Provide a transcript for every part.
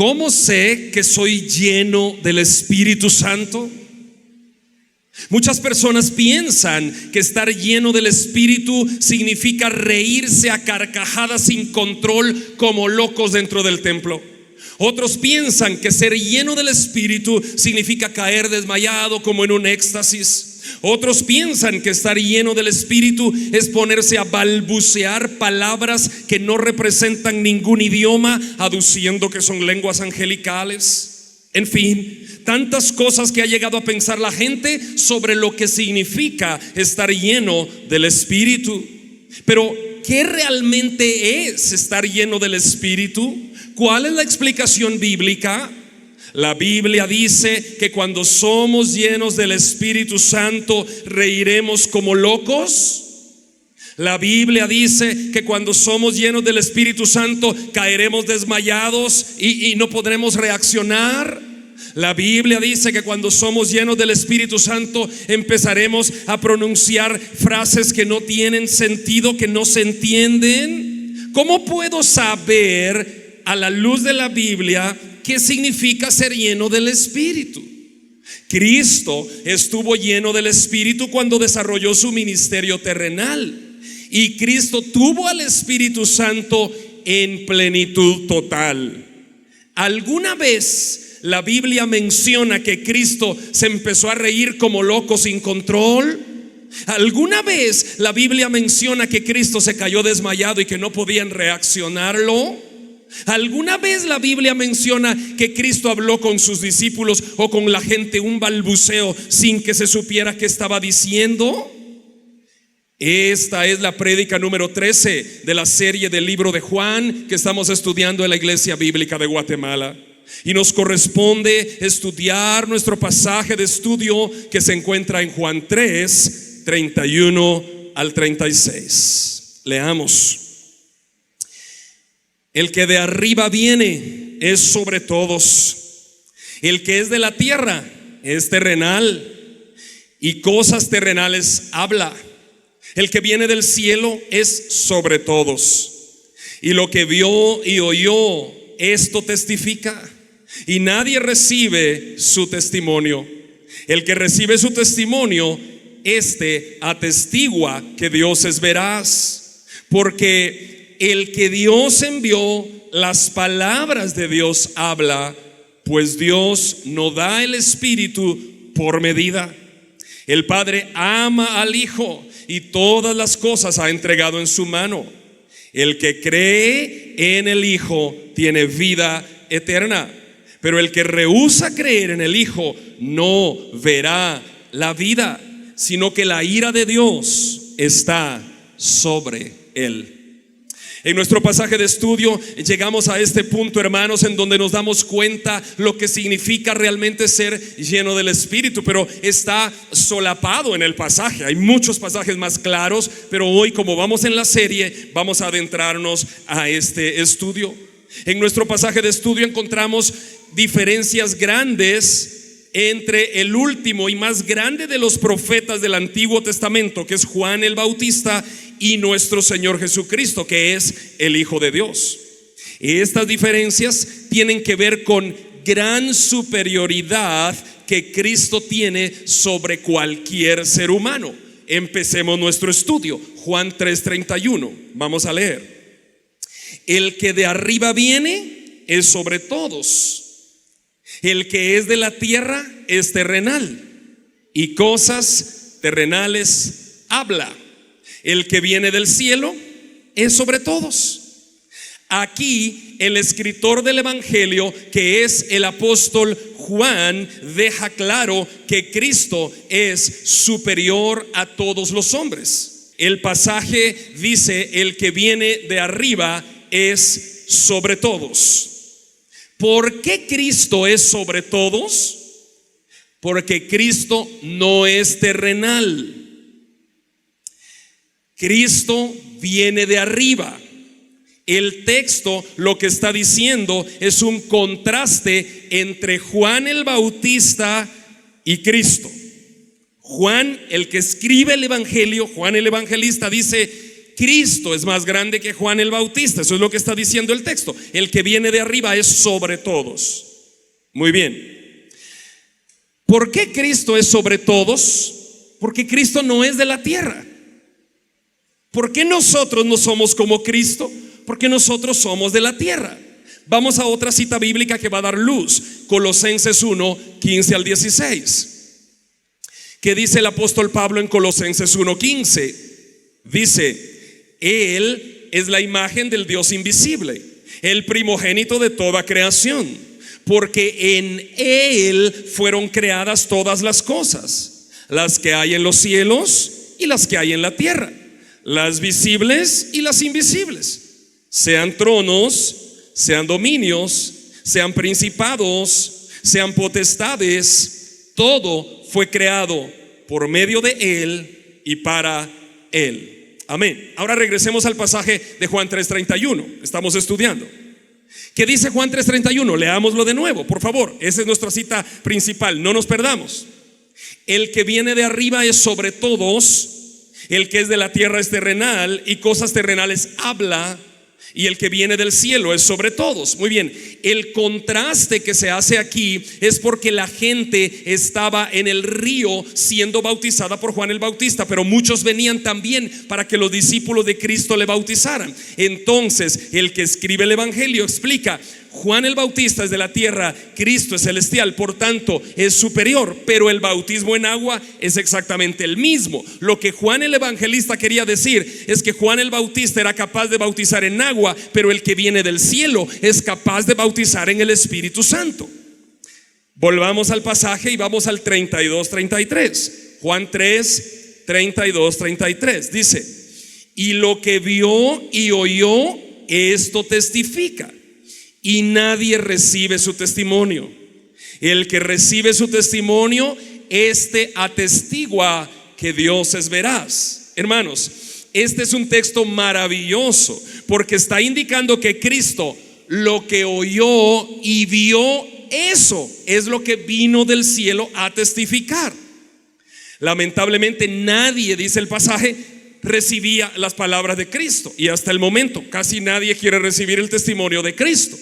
¿Cómo sé que soy lleno del Espíritu Santo? Muchas personas piensan que estar lleno del Espíritu significa reírse a carcajadas sin control como locos dentro del templo. Otros piensan que ser lleno del Espíritu significa caer desmayado como en un éxtasis. Otros piensan que estar lleno del Espíritu es ponerse a balbucear palabras que no representan ningún idioma, aduciendo que son lenguas angelicales. En fin, tantas cosas que ha llegado a pensar la gente sobre lo que significa estar lleno del Espíritu. Pero, ¿qué realmente es estar lleno del Espíritu? ¿Cuál es la explicación bíblica? La Biblia dice que cuando somos llenos del Espíritu Santo reiremos como locos. La Biblia dice que cuando somos llenos del Espíritu Santo caeremos desmayados y no podremos reaccionar. La Biblia dice que cuando somos llenos del Espíritu Santo empezaremos a pronunciar frases que no tienen sentido, que no se entienden. ¿Cómo puedo saber a la luz de la Biblia qué significa ser lleno del Espíritu? Cristo estuvo lleno del Espíritu cuando desarrolló su ministerio terrenal, y Cristo tuvo al Espíritu Santo en plenitud total. ¿Alguna vez la Biblia menciona que Cristo se empezó a reír como loco sin control? ¿Alguna vez la Biblia menciona que Cristo se cayó desmayado y que no podían reaccionarlo? ¿Alguna vez la Biblia menciona que Cristo habló con sus discípulos o con la gente un balbuceo sin que se supiera qué estaba diciendo? Esta es la prédica número 13 de la serie del libro de Juan que estamos estudiando en la Iglesia Bíblica de Guatemala. Y nos corresponde estudiar nuestro pasaje de estudio que se encuentra en Juan 3, 31 al 36. Leamos. El que de arriba viene es sobre todos. El que es de la tierra es terrenal y cosas terrenales habla. El que viene del cielo es sobre todos. Y lo que vio y oyó, esto testifica. Y nadie recibe su testimonio. El que recibe su testimonio, este atestigua que Dios es veraz. Porque el que Dios envió, las palabras de Dios habla, pues Dios no da el Espíritu por medida. El Padre ama al Hijo y todas las cosas ha entregado en su mano. El que cree en el Hijo tiene vida eterna, pero el que rehúsa creer en el Hijo no verá la vida, sino que la ira de Dios está sobre él. En nuestro pasaje de estudio llegamos a este punto, hermanos, en donde nos damos cuenta lo que significa realmente ser lleno del Espíritu, pero está solapado en el pasaje. Hay muchos pasajes más claros, pero hoy, como vamos en la serie, vamos a adentrarnos a este estudio. En nuestro pasaje de estudio encontramos diferencias grandes entre el último y más grande de los profetas del Antiguo Testamento, que es Juan el Bautista, y nuestro Señor Jesucristo, que es el Hijo de Dios. Estas diferencias tienen que ver con gran superioridad que Cristo tiene sobre cualquier ser humano. Empecemos nuestro estudio. Juan 3:31. Vamos a leer. El que de arriba viene es sobre todos. El que es de la tierra es terrenal y cosas terrenales habla. El que viene del cielo es sobre todos. Aquí el escritor del Evangelio, que es el apóstol Juan, deja claro que Cristo es superior a todos los hombres. El pasaje dice: el que viene de arriba es sobre todos. ¿Por qué Cristo es sobre todos? Porque Cristo no es terrenal. Cristo viene de arriba. El texto lo que está diciendo es un contraste entre Juan el Bautista y Cristo. Juan, el que escribe el Evangelio, Juan el Evangelista, dice Cristo es más grande que Juan el Bautista. Eso es lo que está diciendo el texto. El que viene de arriba es sobre todos. Muy bien. ¿Por qué Cristo es sobre todos? Porque Cristo no es de la tierra. ¿Por qué nosotros no somos como Cristo? Porque nosotros somos de la tierra. Vamos a otra cita bíblica que va a dar luz. Colosenses 1, 15 al 16. ¿Qué dice el apóstol Pablo en Colosenses 1, 15? Dice: Él es la imagen del Dios invisible, el primogénito de toda creación, porque en Él fueron creadas todas las cosas, las que hay en los cielos y las que hay en la tierra, las visibles y las invisibles, sean tronos, sean dominios, sean principados, sean potestades. Todo fue creado por medio de Él y para Él. Amén. Ahora regresemos al pasaje de Juan 3:31. Estamos estudiando. ¿Qué dice Juan 3:31? Leámoslo de nuevo, por favor. Esa es nuestra cita principal, no nos perdamos. El que viene de arriba es sobre todos, el que es de la tierra es terrenal y cosas terrenales habla, y el que viene del cielo es sobre todos. Muy bien, el contraste que se hace aquí es porque la gente estaba en el río siendo bautizada por Juan el Bautista, pero muchos venían también para que los discípulos de Cristo le bautizaran. Entonces el que escribe el evangelio explica: Juan el Bautista es de la tierra, Cristo es celestial, por tanto es superior, pero el bautismo en agua es exactamente el mismo. Lo que Juan el Evangelista quería decir es que Juan el Bautista era capaz de bautizar en agua, pero el que viene del cielo es capaz de bautizar en el Espíritu Santo. Volvamos al pasaje y vamos al 32-33. Juan 3, 32-33 dice: y lo que vio y oyó, esto testifica, y nadie recibe su testimonio. El que recibe su testimonio, este atestigua que Dios es veraz. Hermanos, este es un texto maravilloso porque está indicando que Cristo, lo que oyó y vio, eso es lo que vino del cielo a testificar. Lamentablemente nadie, dice el pasaje, recibía las palabras de Cristo, y hasta el momento casi nadie quiere recibir el testimonio de Cristo.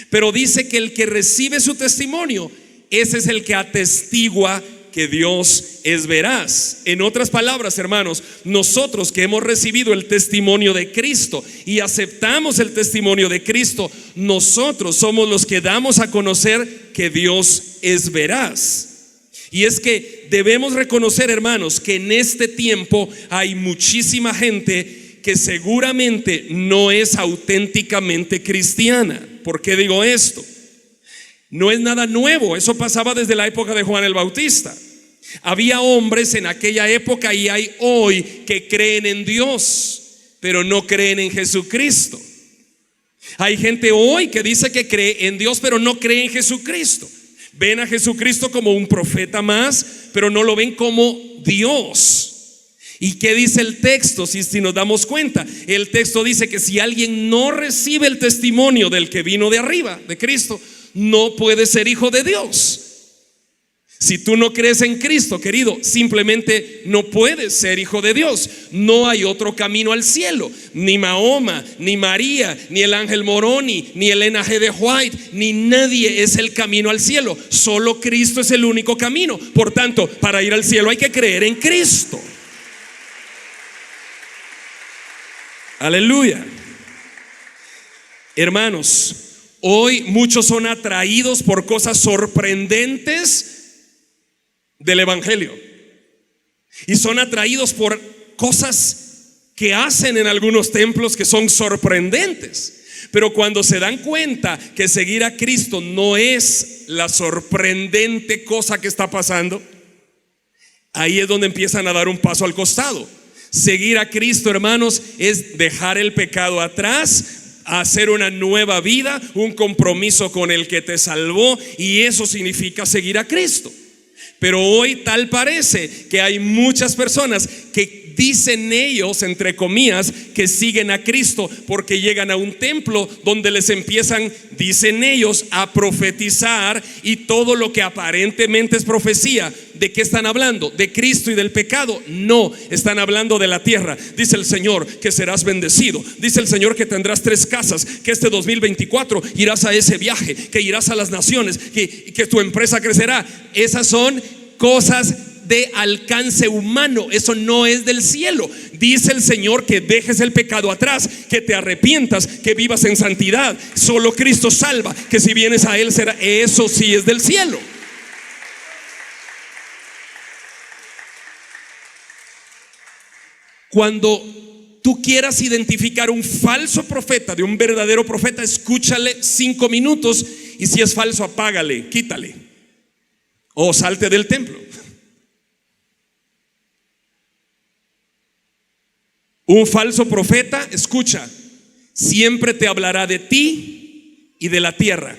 Pero dice que el que recibe su testimonio, ese es el que atestigua que Dios es veraz. En otras palabras, hermanos, nosotros que hemos recibido el testimonio de Cristo y aceptamos el testimonio de Cristo, nosotros somos los que damos a conocer que Dios es veraz. Y es que debemos reconocer, hermanos, que en este tiempo hay muchísima gente que seguramente no es auténticamente cristiana. ¿Por qué digo esto? No es nada nuevo, eso pasaba desde la época de Juan el Bautista. Había hombres en aquella época y hay hoy que creen en Dios, pero no creen en Jesucristo. Hay gente hoy que dice que cree en Dios, pero no cree en Jesucristo. Ven a Jesucristo como un profeta más, pero no lo ven como Dios. ¿Y qué dice el texto? Si nos damos cuenta, el texto dice que si alguien no recibe el testimonio del que vino de arriba, de Cristo, no puede ser hijo de Dios. Si tú no crees en Cristo, querido, simplemente no puedes ser hijo de Dios. No hay otro camino al cielo. Ni Mahoma, ni María, ni el ángel Moroni, ni Elena G. de White, ni nadie es el camino al cielo. Solo Cristo es el único camino. Por tanto, para ir al cielo hay que creer en Cristo. Aleluya. Hermanos, hoy muchos son atraídos por cosas sorprendentes del evangelio, y son atraídos por cosas que hacen en algunos templos que son sorprendentes. Pero cuando se dan cuenta que seguir a Cristo no es la sorprendente cosa que está pasando, ahí es donde empiezan a dar un paso al costado. Seguir a Cristo, hermanos, es dejar el pecado atrás, hacer una nueva vida, un compromiso con el que te salvó, y eso significa seguir a Cristo. Pero hoy tal parece que hay muchas personas que dicen ellos, entre comillas, que siguen a Cristo porque llegan a un templo donde les empiezan, dicen ellos, a profetizar, y todo lo que aparentemente es profecía ¿De qué están hablando? ¿De Cristo y del pecado? No, están hablando de la tierra. Dice el Señor que serás bendecido. Dice el Señor que tendrás 3 casas, que este 2024 irás a ese viaje, que irás a las naciones, que tu empresa crecerá. Esas son cosas de alcance humano, eso no es del cielo. Dice el Señor que dejes el pecado atrás, que te arrepientas, que vivas en santidad. Solo Cristo salva, que si vienes a Él será. Eso sí es del cielo. Cuando tú quieras identificar un falso profeta de un verdadero profeta, escúchale 5 minutos y si es falso, apágale, quítale o salte del templo. Un falso profeta, escucha, siempre te hablará de ti y de la tierra.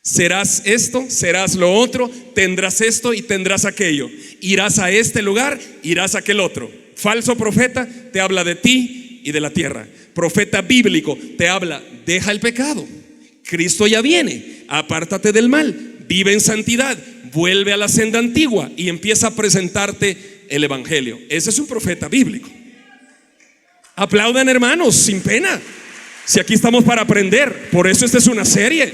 Serás esto, serás lo otro, tendrás esto y tendrás aquello. Irás a este lugar, irás a aquel otro. Falso profeta te habla de ti y de la tierra. Profeta bíblico te habla, deja el pecado, Cristo ya viene, apártate del mal, vive en santidad, vuelve a la senda antigua y empieza a presentarte el evangelio. Ese es un profeta bíblico. Aplaudan, hermanos, sin pena. Si aquí estamos para aprender, por eso esta es una serie.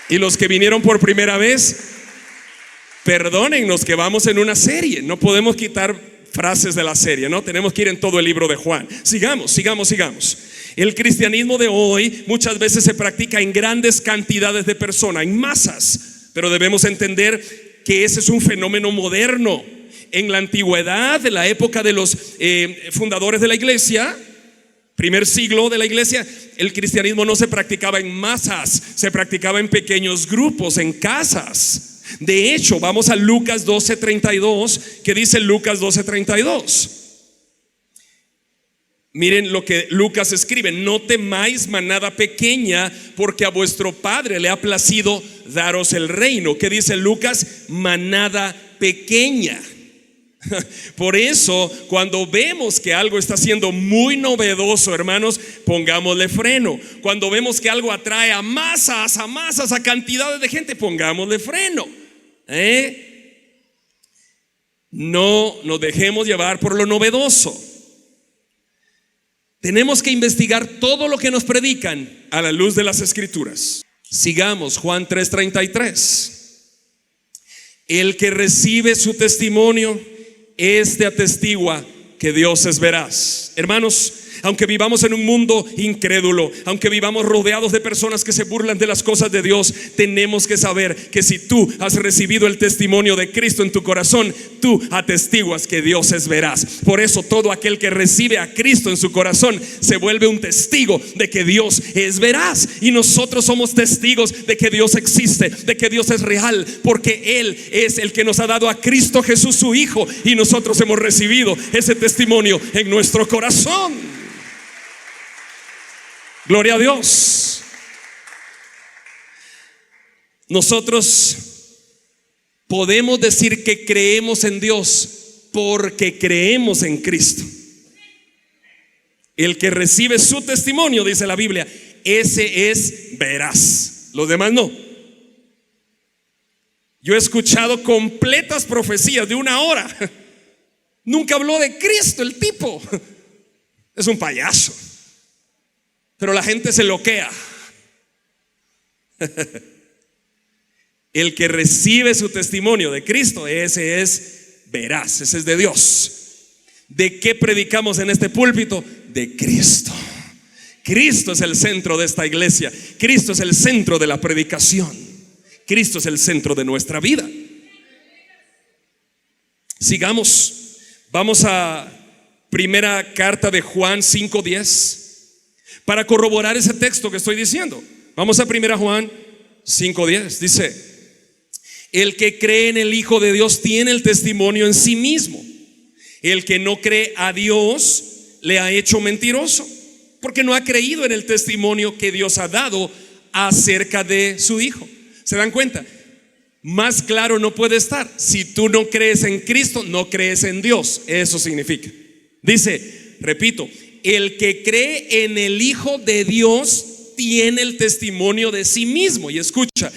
Y los que vinieron por primera vez, perdónennos que vamos en una serie. No podemos quitar frases de la serie, ¿no? Tenemos que ir en todo el libro de Juan. Sigamos. El cristianismo de hoy muchas veces se practica en grandes cantidades de personas, en masas. Pero debemos entender que ese es un fenómeno moderno. En la antigüedad, de la época de los fundadores de la iglesia, primer siglo de la iglesia, el cristianismo no se practicaba en masas, se practicaba en pequeños grupos, en casas. De hecho, vamos a Lucas 12:32. ¿Qué dice Lucas 12:32? Miren lo que Lucas escribe: no temáis, manada pequeña, porque a vuestro Padre le ha placido daros el reino. ¿Qué dice Lucas? Manada pequeña. Por eso, cuando vemos que algo está siendo muy novedoso, hermanos, pongámosle freno. Cuando vemos que algo atrae a masas, a cantidades de gente, pongámosle freno. No nos dejemos llevar por lo novedoso. Tenemos que investigar todo lo que nos predican a la luz de las Escrituras. Sigamos, Juan 3:33. El que recibe su testimonio, este atestigua que Dios es veraz. Hermanos, aunque vivamos en un mundo incrédulo, aunque vivamos rodeados de personas que se burlan de las cosas de Dios, tenemos que saber que si tú has recibido el testimonio de Cristo en tu corazón, tú atestiguas que Dios es veraz. Por eso todo aquel que recibe a Cristo en su corazón se vuelve un testigo de que Dios es veraz. Y nosotros somos testigos de que Dios existe, de que Dios es real, porque Él es el que nos ha dado a Cristo Jesús, su Hijo, y nosotros hemos recibido ese testimonio en nuestro corazón. Gloria a Dios. Nosotros podemos decir que creemos en Dios porque creemos en Cristo. El que recibe su testimonio, dice la Biblia, ese es veraz. Los demás no. Yo he escuchado completas profecías de 1 hora. Nunca habló de Cristo el tipo. Es un payaso. Pero la gente se loquea. El que recibe su testimonio de Cristo, ese es veraz, ese es de Dios. ¿De qué predicamos en este púlpito? De Cristo. Cristo es el centro de esta iglesia. Cristo es el centro de la predicación. Cristo es el centro de nuestra vida. Sigamos. Vamos a primera carta de Juan 5:10. Para corroborar ese texto que estoy diciendo, vamos a 1 Juan 5:10. Dice: el que cree en el Hijo de Dios tiene el testimonio en sí mismo. El que no cree a Dios le ha hecho mentiroso, porque no ha creído en el testimonio que Dios ha dado acerca de su Hijo. ¿Se dan cuenta? Más claro no puede estar. Si tú no crees en Cristo, no crees en Dios. Eso significa. Dice, repito, el que cree en el Hijo de Dios tiene el testimonio de sí mismo. Y escucha,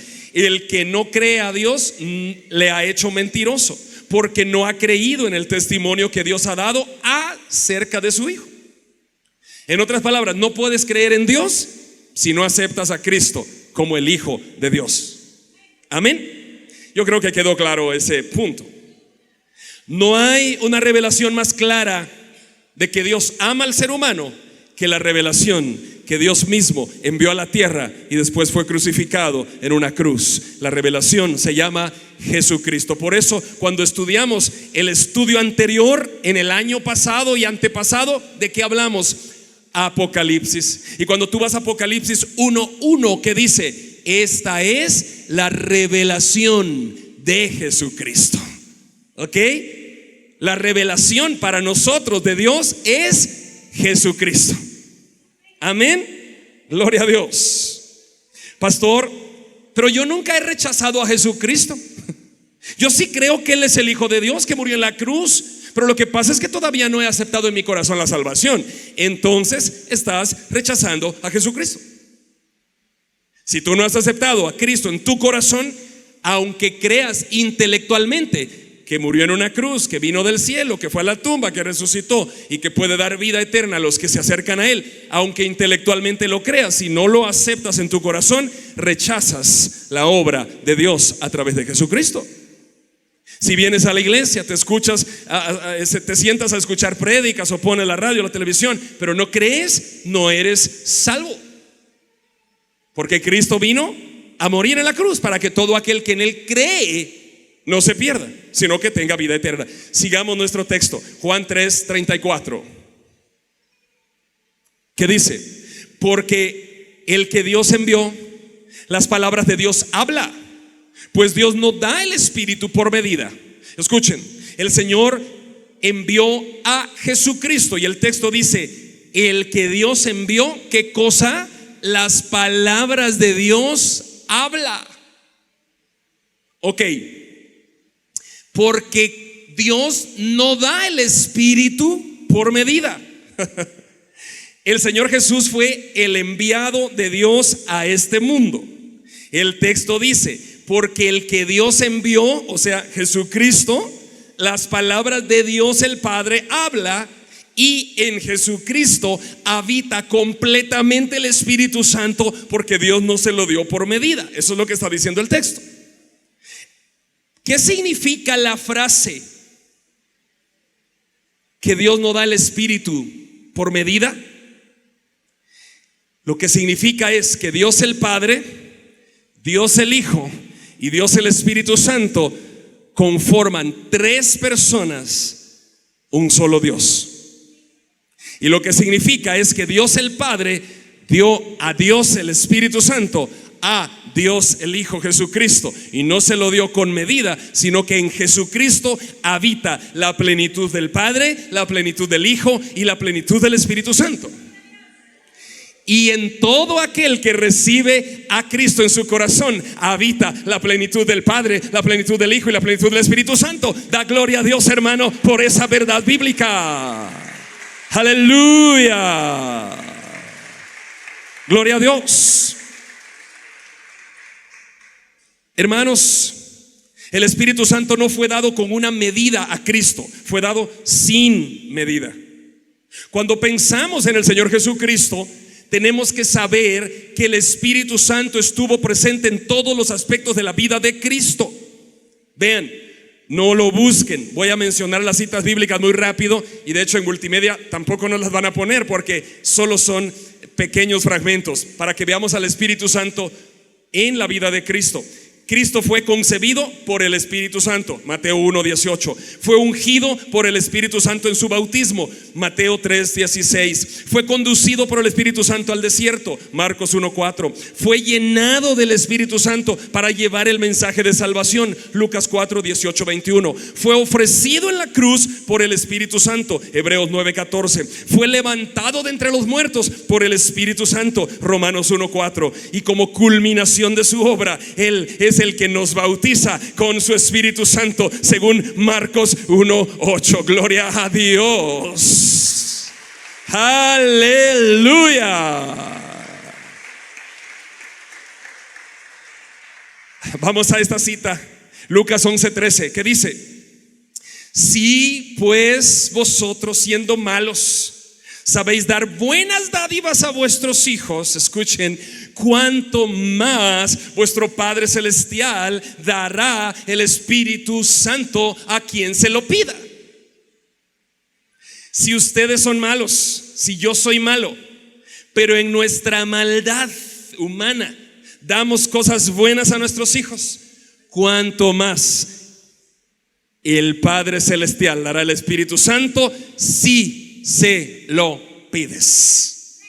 el que no cree a Dios le ha hecho mentiroso, porque no ha creído en el testimonio que Dios ha dado acerca de su Hijo. En otras palabras, no puedes creer en Dios si no aceptas a Cristo como el Hijo de Dios. Amén. Yo creo que quedó claro ese punto. No hay una revelación más clara de que Dios ama al ser humano que la revelación que Dios mismo envió a la tierra y después fue crucificado en una cruz. La revelación se llama Jesucristo. Por eso, cuando estudiamos el estudio anterior en el año pasado y antepasado, ¿de qué hablamos? Apocalipsis. Y cuando tú vas a Apocalipsis 1:1, que dice: esta es la revelación de Jesucristo. ¿Ok? La revelación para nosotros de Dios es Jesucristo. Amén. Gloria a Dios. Pastor, pero yo nunca he rechazado a Jesucristo. Yo sí creo que Él es el Hijo de Dios que murió en la cruz, pero lo que pasa es que todavía no he aceptado en mi corazón la salvación. Entonces estás rechazando a Jesucristo. Si tú no has aceptado a Cristo en tu corazón, aunque creas intelectualmente que murió en una cruz, que vino del cielo, que fue a la tumba, que resucitó y que puede dar vida eterna a los que se acercan a Él, aunque intelectualmente lo creas, si no lo aceptas en tu corazón, rechazas la obra de Dios a través de Jesucristo. Si vienes a la iglesia, te escuchas, te sientas a escuchar prédicas o pones la radio o la televisión, pero no crees, no eres salvo. Porque Cristo vino a morir en la cruz para que todo aquel que en Él cree no se pierda, sino que tenga vida eterna. Sigamos nuestro texto, Juan 3:34, que dice: porque el que Dios envió, las palabras de Dios habla, pues Dios no da el Espíritu por medida. Escuchen, el Señor envió a Jesucristo y el texto dice: el que Dios envió, ¿qué cosa? Las palabras de Dios habla. Ok, porque Dios no da el Espíritu por medida. El Señor Jesús fue el enviado de Dios a este mundo. El texto dice: porque el que Dios envió, o sea, Jesucristo, las palabras de Dios el Padre habla, y en Jesucristo habita completamente el Espíritu Santo, porque Dios no se lo dio por medida. Eso es lo que está diciendo el texto. ¿Qué significa la frase que Dios no da el Espíritu por medida? Lo que significa es que Dios el Padre, Dios el Hijo y Dios el Espíritu Santo conforman tres personas, un solo Dios. Y lo que significa es que Dios el Padre dio a Dios el Espíritu Santo, a Dios el Hijo Jesucristo, y no se lo dio con medida, sino que en Jesucristo habita la plenitud del Padre, la plenitud del Hijo y la plenitud del Espíritu Santo. Y en todo aquel que recibe a Cristo en su corazón habita la plenitud del Padre, la plenitud del Hijo y la plenitud del Espíritu Santo. Da gloria a Dios, hermano, por esa verdad bíblica. Aleluya. Gloria a Dios. Hermanos, el Espíritu Santo no fue dado con una medida a Cristo, fue dado sin medida. Cuando pensamos en el Señor Jesucristo, tenemos que saber que el Espíritu Santo estuvo presente en todos los aspectos de la vida de Cristo. Vean, no lo busquen. Voy a mencionar las citas bíblicas muy rápido, y de hecho en multimedia tampoco nos las van a poner porque solo son pequeños fragmentos para que veamos al Espíritu Santo en la vida de Cristo. Cristo fue concebido por el Espíritu Santo, Mateo 1:18. Fue ungido por el Espíritu Santo en su bautismo, Mateo 3:16. Fue conducido por el Espíritu Santo al desierto, Marcos 1:4. Fue llenado del Espíritu Santo para llevar el mensaje de salvación, Lucas 4:18-21. Fue ofrecido en la cruz por el Espíritu Santo, Hebreos 9:14. Fue levantado de entre los muertos por el Espíritu Santo, Romanos 1:4. Y como culminación de su obra, Él es el que nos bautiza con su Espíritu Santo, según Marcos 1:8. Gloria a Dios. Aleluya. Vamos a esta cita, Lucas 11:13, que dice: si pues vosotros, siendo malos, sabéis dar buenas dádivas a vuestros hijos, escuchen, cuánto más vuestro Padre Celestial dará el Espíritu Santo a quien se lo pida. Si ustedes son malos, si yo soy malo, pero en nuestra maldad humana damos cosas buenas a nuestros hijos, cuánto más el Padre Celestial dará el Espíritu Santo si se lo pides.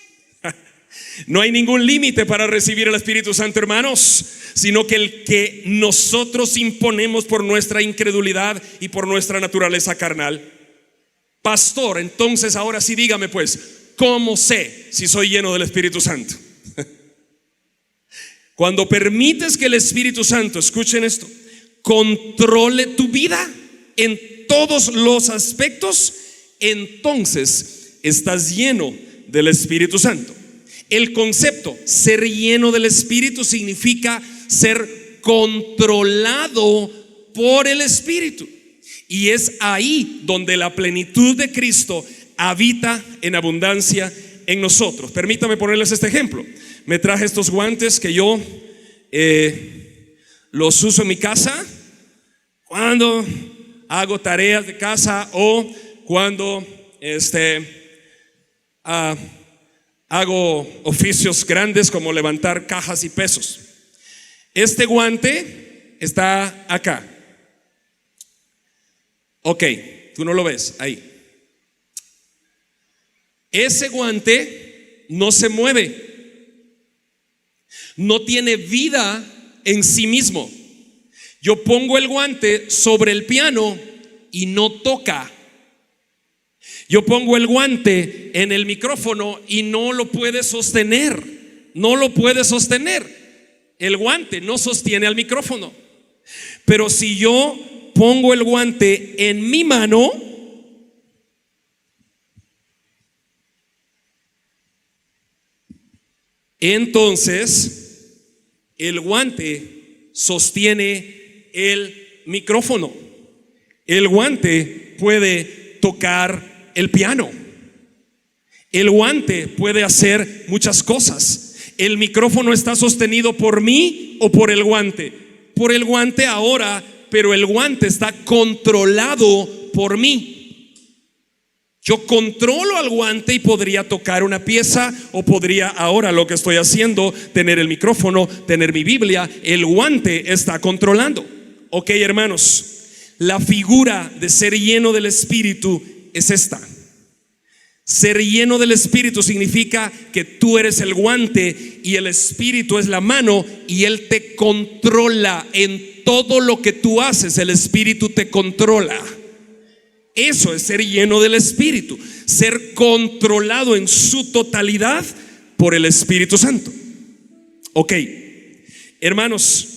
No hay ningún límite para recibir el Espíritu Santo, hermanos, sino que el que nosotros imponemos por nuestra incredulidad y por nuestra naturaleza carnal. Pastor, entonces ahora sí dígame pues, ¿cómo sé si soy lleno del Espíritu Santo? Cuando permites que el Espíritu Santo, escuchen esto, controle tu vida en todos los aspectos, entonces estás lleno del Espíritu Santo. El concepto ser lleno del Espíritu significa ser controlado por el Espíritu. Y es ahí donde la plenitud de Cristo habita en abundancia en nosotros. Permítame ponerles este ejemplo. Me traje estos guantes que yo los uso en mi casa cuando hago tareas de casa o cuando hago oficios grandes como levantar cajas y pesos. Este guante está acá. Ok, tú no lo ves ahí. Ese guante no se mueve, no tiene vida en sí mismo. Yo pongo el guante sobre el piano y no toca. Yo pongo el guante en el micrófono y no lo puede sostener. No lo puede sostener. El guante no sostiene al micrófono. Pero si yo pongo el guante en mi mano, entonces el guante sostiene el micrófono. El guante puede tocar el piano. El guante puede hacer muchas cosas. El micrófono está sostenido por mí o por el guante. Por el guante ahora, pero el guante está controlado por mí. Yo controlo al guante y podría tocar una pieza, o podría ahora, lo que estoy haciendo, tener el micrófono, tener mi Biblia. El guante está controlando. Ok, hermanos, la figura de ser lleno del Espíritu es esta. Ser lleno del Espíritu significa que tú eres el guante y el Espíritu es la mano, y Él te controla en todo lo que tú haces. El Espíritu te controla. Eso es ser lleno del Espíritu, ser controlado en su totalidad por el Espíritu Santo. Ok, hermanos,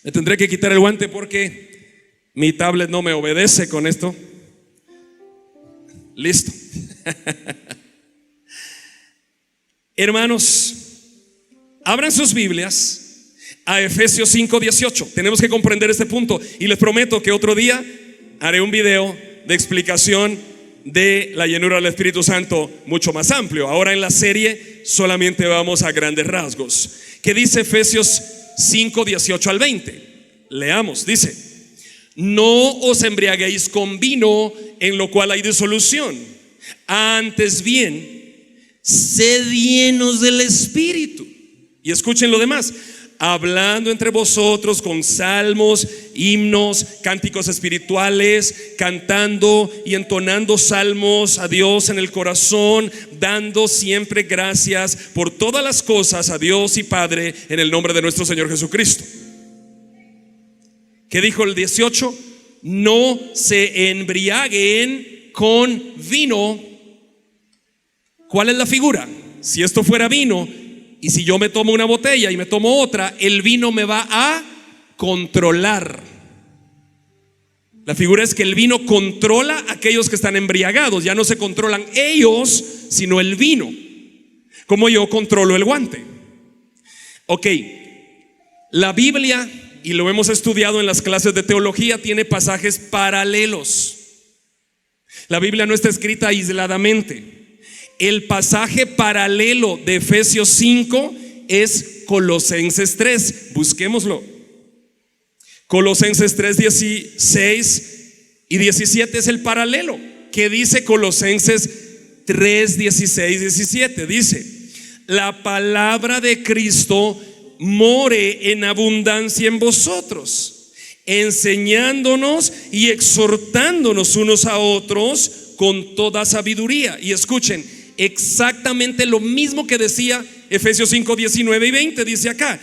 me tendré que quitar el guante porque mi tablet no me obedece con esto. Listo. Hermanos, abran sus Biblias a Efesios 5:18. Tenemos que comprender este punto y les prometo que otro día haré un video de explicación de la llenura del Espíritu Santo mucho más amplio. Ahora en la serie solamente vamos a grandes rasgos. ¿Qué dice Efesios 5:18 al 20? Leamos, dice: no os embriaguéis con vino, en lo cual hay disolución, antes bien sed llenos del Espíritu. Y escuchen lo demás: hablando entre vosotros con salmos, himnos, cánticos espirituales, cantando y entonando salmos a Dios en el corazón, dando siempre gracias por todas las cosas a Dios y Padre en el nombre de nuestro Señor Jesucristo. ¿Qué dijo el 18? No se embriaguen con vino. ¿Cuál es la figura? Si esto fuera vino, y si yo me tomo una botella y me tomo otra, el vino me va a controlar. La figura es que el vino controla a aquellos que están embriagados. Ya no se controlan ellos, sino el vino. Como yo controlo el guante. Ok, La Biblia, y lo hemos estudiado en las clases de teología, tiene pasajes paralelos. La Biblia no está escrita aisladamente. El pasaje paralelo de Efesios 5 es Colosenses 3. Busquémoslo. Colosenses 3, 16 y 17 es el paralelo. ¿Qué dice Colosenses 3, 16, 17? Dice: la palabra de Cristo more en abundancia en vosotros, enseñándonos y exhortándonos unos a otros con toda sabiduría. Y escuchen, exactamente lo mismo que decía Efesios 5, 19 y 20, dice acá: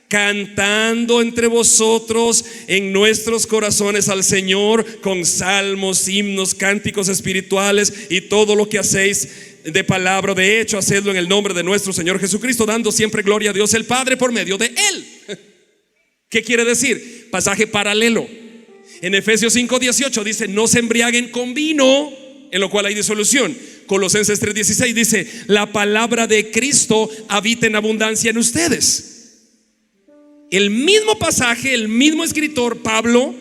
cantando entre vosotros en nuestros corazones al Señor con salmos, himnos, cánticos espirituales y todo lo que hacéis de palabra, de hecho, hacedlo en el nombre de nuestro Señor Jesucristo, dando siempre gloria a Dios el Padre por medio de Él. ¿Qué quiere decir? Pasaje paralelo. En Efesios 5, 18 dice: no se embriaguen con vino, en lo cual hay disolución. Colosenses 3, 16 dice: la palabra de Cristo habita en abundancia en ustedes. El mismo pasaje, el mismo escritor, Pablo,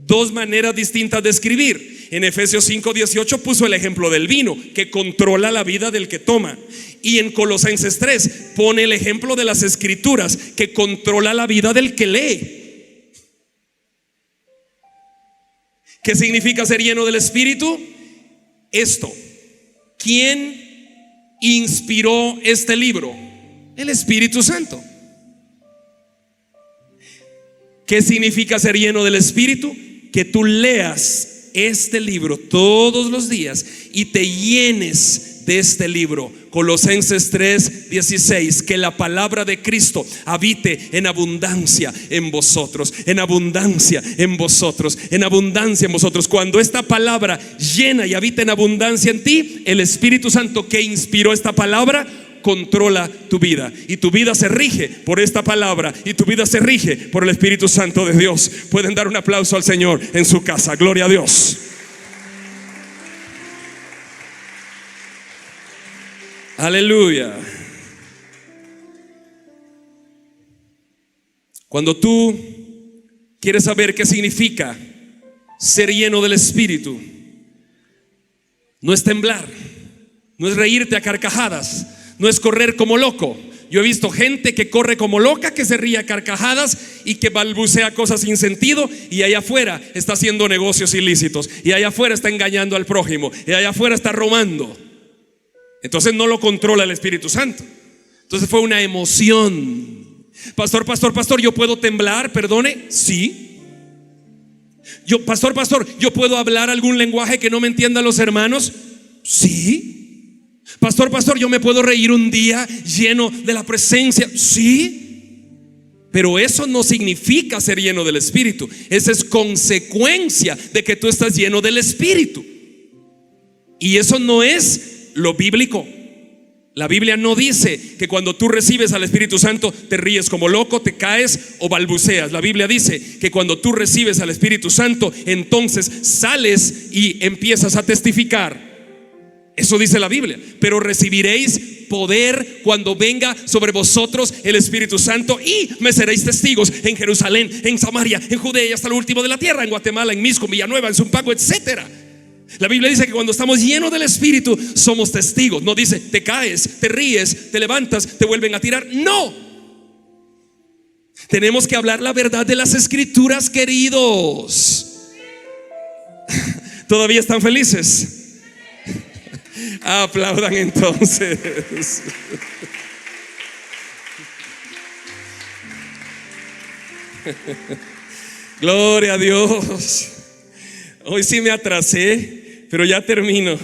dos maneras distintas de escribir. En Efesios 5, 18 puso el ejemplo del vino, que controla la vida del que toma. Y en Colosenses 3 pone el ejemplo de las escrituras, que controla la vida del que lee. ¿Qué significa ser lleno del Espíritu? Esto. ¿Quién inspiró este libro? El Espíritu Santo. ¿Qué significa ser lleno del Espíritu? Que tú leas este libro todos los días y te llenes de este libro. Colosenses 3, 16: que la palabra de Cristo habite en abundancia en vosotros, en abundancia en vosotros, en abundancia en vosotros. Cuando esta palabra llena y habita en abundancia en ti, el Espíritu Santo que inspiró esta palabra controla tu vida, y tu vida se rige por esta palabra, y tu vida se rige por el Espíritu Santo de Dios. Pueden dar un aplauso al Señor en su casa. Gloria a Dios. Aleluya. Cuando tú quieres saber qué significa ser lleno del Espíritu, no es temblar, no es reírte a carcajadas, no es correr como loco. Yo he visto gente que corre como loca, que se ríe a carcajadas y que balbucea cosas sin sentido, y allá afuera está haciendo negocios ilícitos, y allá afuera está engañando al prójimo, y allá afuera está robando. Entonces no lo controla el Espíritu Santo. Entonces fue una emoción. Pastor, ¿yo puedo temblar? Perdone. Sí. Pastor, ¿yo puedo hablar algún lenguaje que no me entiendan los hermanos? Sí. Pastor, ¿yo me puedo reír un día lleno de la presencia? Sí. Pero eso no significa ser lleno del Espíritu. Esa es consecuencia de que tú estás lleno del Espíritu. Y eso no es lo bíblico. La Biblia no dice que cuando tú recibes al Espíritu Santo te ríes como loco, te caes o balbuceas. La Biblia dice que cuando tú recibes al Espíritu Santo, entonces sales y empiezas a testificar. Eso dice la Biblia. Pero recibiréis poder cuando venga sobre vosotros el Espíritu Santo, y me seréis testigos en Jerusalén, en Samaria, en Judea y hasta lo último de la tierra, en Guatemala, en Misco, en Villanueva, en Zumpango, etcétera. La Biblia dice que cuando estamos llenos del Espíritu somos testigos. No dice te caes, te ríes, te levantas, te vuelven a tirar. No. Tenemos que hablar la verdad de las Escrituras, queridos. ¿Todavía están felices? Aplaudan entonces. Gloria a Dios. Hoy sí me atrasé, pero ya termino.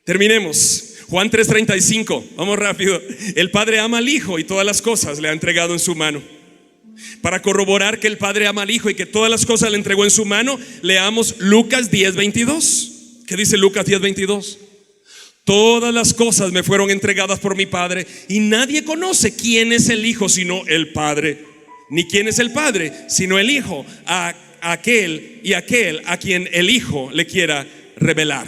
Terminemos. Juan 3:35. Vamos rápido. El Padre ama al Hijo y todas las cosas le ha entregado en su mano. Para corroborar que el Padre ama al Hijo y que todas las cosas le entregó en su mano, leamos Lucas 10:22. ¿Qué dice Lucas 10:22? Todas las cosas me fueron entregadas por mi Padre, y nadie conoce quién es el Hijo sino el Padre, ni quién es el Padre sino el Hijo, a aquel a quien el Hijo le quiera revelar.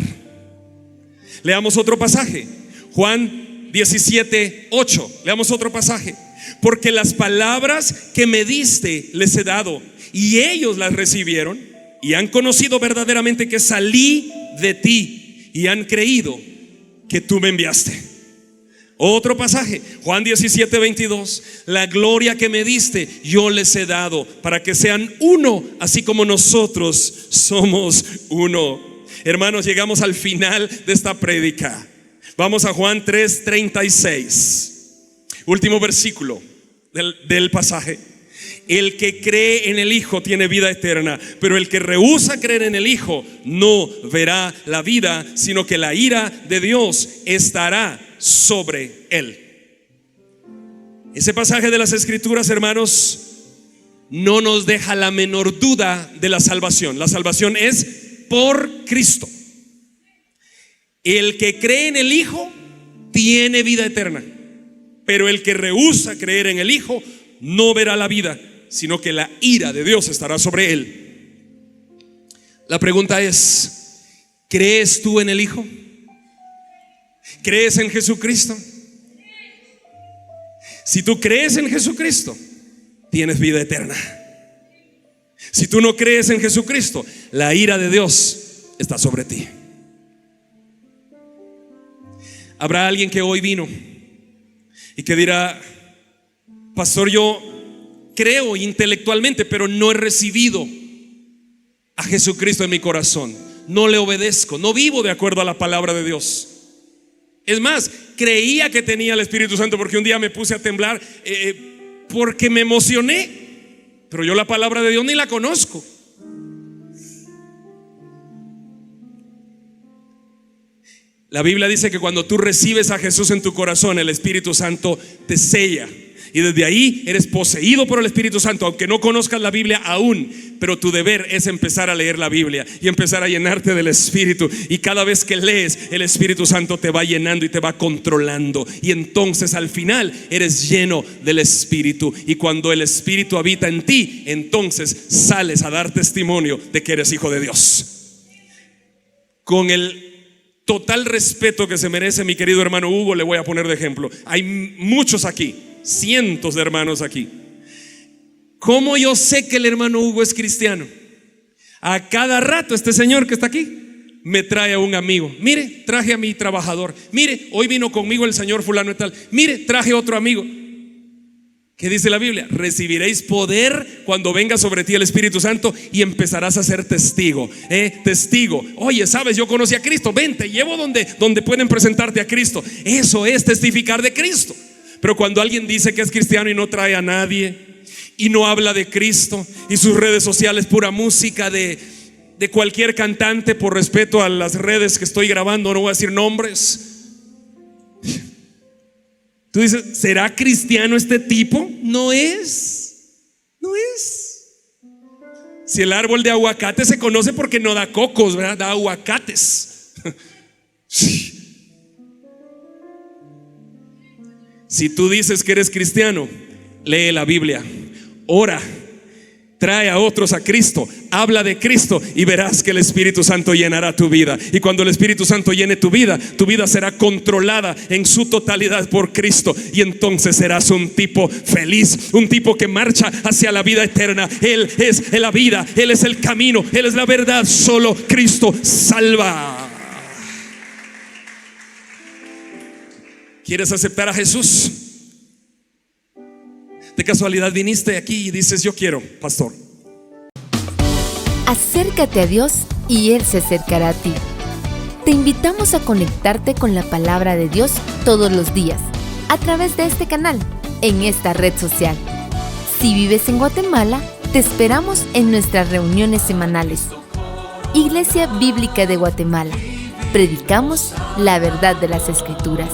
Leamos otro pasaje, Juan 17:8. Leamos otro pasaje. porque las palabras que me diste les he dado, y ellos las recibieron, y han conocido verdaderamente que salí de ti, y han creído que tú me enviaste. Otro pasaje, Juan 17:22, la gloria que me diste yo les he dado, para que sean uno, así como nosotros somos uno. Hermanos, llegamos al final de esta prédica. Vamos a Juan 3:36, último versículo del pasaje. El que cree en el Hijo tiene vida eterna, pero el que rehúsa creer en el Hijo no verá la vida, sino que la ira de Dios estará sobre él. Ese pasaje de las Escrituras, hermanos, no nos deja la menor duda de la salvación. La salvación es por Cristo. El que cree en el Hijo tiene vida eterna, pero el que rehúsa creer en el Hijo no verá la vida, sino que la ira de Dios estará sobre él. La pregunta es: ¿crees tú en el Hijo? ¿Crees en Jesucristo? Si tú crees en Jesucristo, tienes vida eterna. Si tú no crees en Jesucristo, la ira de Dios está sobre ti. Habrá alguien que hoy vino y que dirá: pastor, yo creo intelectualmente, pero no he recibido a Jesucristo en mi corazón. No le obedezco, no vivo de acuerdo a la palabra de Dios. Es más, creía que tenía el Espíritu Santo porque un día me puse a temblar porque me emocioné, pero yo la palabra de Dios ni la conozco. La Biblia dice que cuando tú recibes a Jesús en tu corazón, el Espíritu Santo te sella, y desde ahí eres poseído por el Espíritu Santo, aunque no conozcas la Biblia aún. Pero tu deber es empezar a leer la Biblia y empezar a llenarte del Espíritu. Y cada vez que lees, el Espíritu Santo te va llenando y te va controlando. Y entonces al final eres lleno del Espíritu. Y cuando el Espíritu habita en ti, entonces sales a dar testimonio de que eres hijo de Dios. Con el total respeto que se merece mi querido hermano Hugo, le voy a poner de ejemplo. Hay muchos aquí, cientos de hermanos aquí. ¿Cómo yo sé que el hermano Hugo es cristiano? A cada rato este señor que está aquí me trae a un amigo. Mire, traje a mi trabajador. Mire, hoy vino conmigo el señor fulano y tal. Mire, traje otro amigo. ¿Qué dice la Biblia? Recibiréis poder cuando venga sobre ti el Espíritu Santo y empezarás a ser testigo. Testigo. Oye, sabes, yo conocí a Cristo. Ven, te llevo donde pueden presentarte a Cristo. Eso es testificar de Cristo. Pero cuando alguien dice que es cristiano y no trae a nadie, y no habla de Cristo, y sus redes sociales pura música de cualquier cantante, por respeto a las redes que estoy grabando, no voy a decir nombres. Tú dices, ¿será cristiano este tipo? No es. Si el árbol de aguacate se conoce porque no da cocos, ¿verdad? Da aguacates. Si tú dices que eres cristiano, lee la Biblia, ora, trae a otros a Cristo, habla de Cristo y verás que el Espíritu Santo llenará tu vida. Y cuando el Espíritu Santo llene tu vida será controlada en su totalidad por Cristo. Y entonces serás un tipo feliz, un tipo que marcha hacia la vida eterna. Él es la vida, Él es el camino, Él es la verdad. Solo Cristo salva. ¿Quieres aceptar a Jesús? De casualidad viniste aquí y dices, yo quiero, pastor. Acércate a Dios y Él se acercará a ti. Te invitamos a conectarte con la palabra de Dios todos los días, a través de este canal, en esta red social. Si vives en Guatemala, te esperamos en nuestras reuniones semanales. Iglesia Bíblica de Guatemala. Predicamos la verdad de las Escrituras.